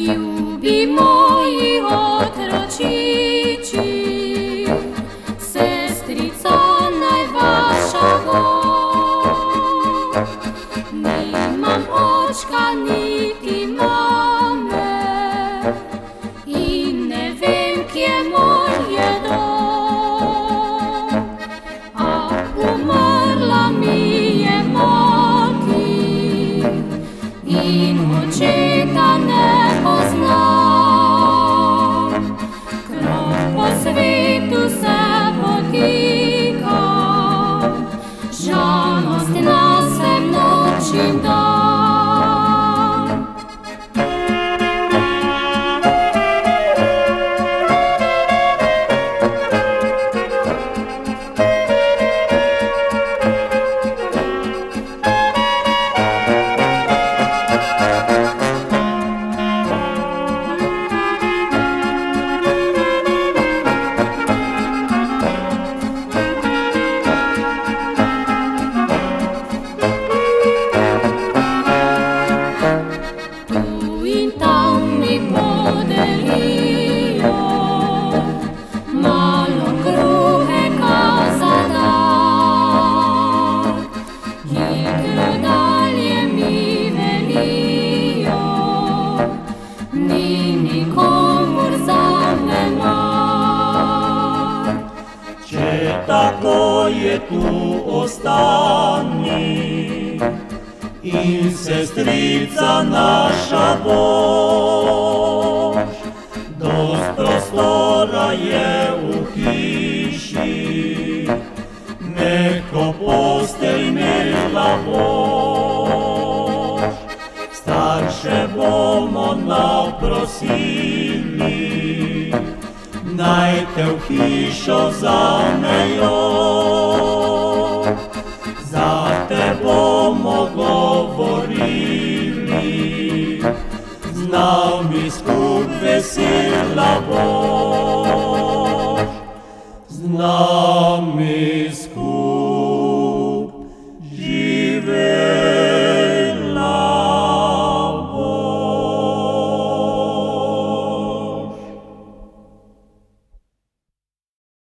Ljubi moji otročići, sestrica najvaša Bog. Nimam očka niti mame i ne vem, kje moj je dom. A umrla mi je mati in očeta ne poznam. Krog po svetu se potika, žalost nasem noč in dan. Malo kruheka za dar, hitro dalje mi velijo, ni nikomur zame mar. Če tako je, tu ostani in sestrica naša boš. Dost prostora je v hiši, neko postelj imela boš. Starše bomo naprosili, naj te v hišo vzamejo. Za te bomo govorili, z nami skup vesela boš, z nami